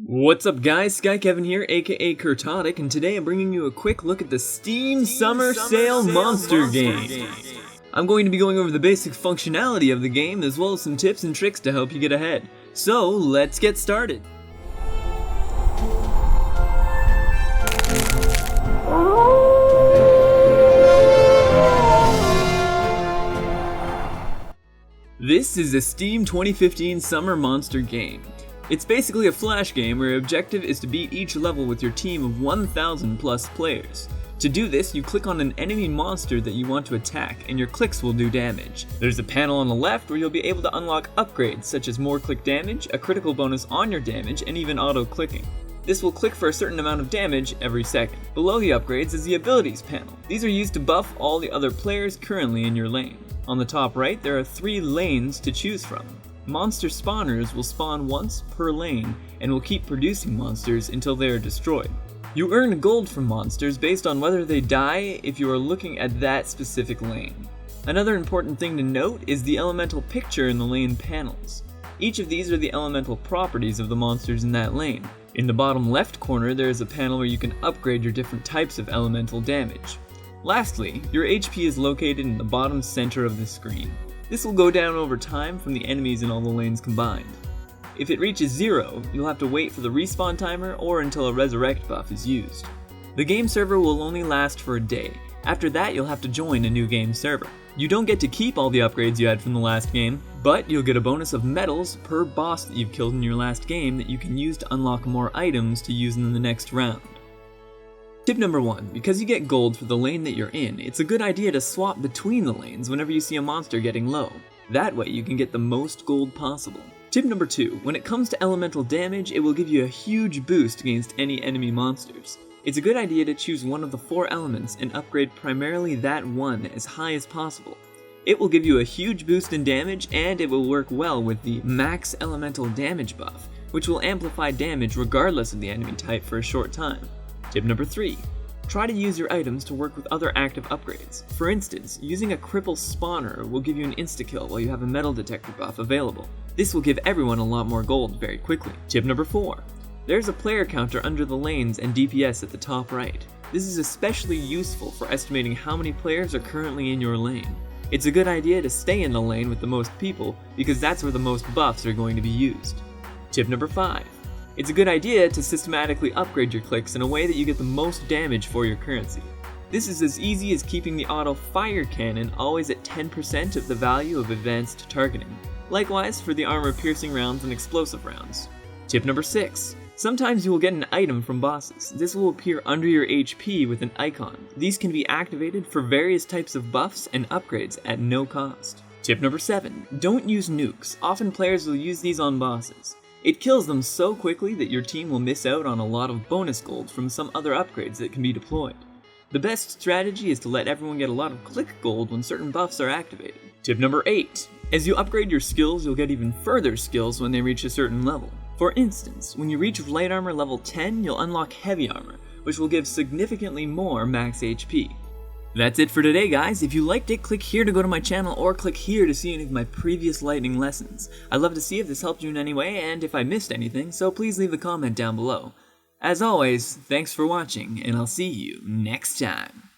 What's up guys, Kevin here, aka Kurtodic, and today I'm bringing you a quick look at the Steam Summer Sale Monster Game. I'm going to be going over the basic functionality of the game, as well as some tips and tricks to help you get ahead. So, let's get started. This is the Steam 2015 Summer Monster Game. It's basically a flash game where your objective is to beat each level with your team of 1,000 plus players. To do this, you click on an enemy monster that you want to attack, and your clicks will do damage. There's a panel on the left where you'll be able to unlock upgrades such as more click damage, a critical bonus on your damage, and even auto-clicking. This will click for a certain amount of damage every second. Below the upgrades is the abilities panel. These are used to buff all the other players currently in your lane. On the top right, there are 3 lanes to choose from. Monster spawners will spawn once per lane and will keep producing monsters until they are destroyed. You earn gold from monsters based on whether they die if you are looking at that specific lane. Another important thing to note is the elemental picture in the lane panels. Each of these are the elemental properties of the monsters in that lane. In the bottom left corner there is a panel where you can upgrade your different types of elemental damage. Lastly, your HP is located in the bottom center of the screen. This will go down over time from the enemies in all the lanes combined. If it reaches 0, you'll have to wait for the respawn timer or until a resurrect buff is used. The game server will only last for a day. After that, you'll have to join a new game server. You don't get to keep all the upgrades you had from the last game, but you'll get a bonus of medals per boss that you've killed in your last game that you can use to unlock more items to use in the next round. Tip number 1, because you get gold for the lane that you're in, it's a good idea to swap between the lanes whenever you see a monster getting low. That way you can get the most gold possible. Tip number 2, when it comes to elemental damage, it will give you a huge boost against any enemy monsters. It's a good idea to choose one of the 4 elements and upgrade primarily that one as high as possible. It will give you a huge boost in damage, and it will work well with the max elemental damage buff, which will amplify damage regardless of the enemy type for a short time. Tip number 3. Try to use your items to work with other active upgrades. For instance, using a cripple spawner will give you an insta-kill while you have a metal detector buff available. This will give everyone a lot more gold very quickly. Tip number 4. There's a player counter under the lanes and DPS at the top right. This is especially useful for estimating how many players are currently in your lane. It's a good idea to stay in the lane with the most people because that's where the most buffs are going to be used. Tip number 5. It's a good idea to systematically upgrade your clicks in a way that you get the most damage for your currency. This is as easy as keeping the auto fire cannon always at 10% of the value of advanced targeting. Likewise for the armor piercing rounds and explosive rounds. Tip number 6. Sometimes you will get an item from bosses. This will appear under your HP with an icon. These can be activated for various types of buffs and upgrades at no cost. Tip number 7. Don't use nukes. Often players will use these on bosses. It kills them so quickly that your team will miss out on a lot of bonus gold from some other upgrades that can be deployed. The best strategy is to let everyone get a lot of click gold when certain buffs are activated. Tip number 8. As you upgrade your skills, you'll get even further skills when they reach a certain level. For instance, when you reach light armor level 10, you'll unlock heavy armor, which will give significantly more max HP. That's it for today guys. If you liked it, click here to go to my channel or click here to see any of my previous lightning lessons. I'd love to see if this helped you in any way and if I missed anything, so please leave a comment down below. As always, thanks for watching and I'll see you next time.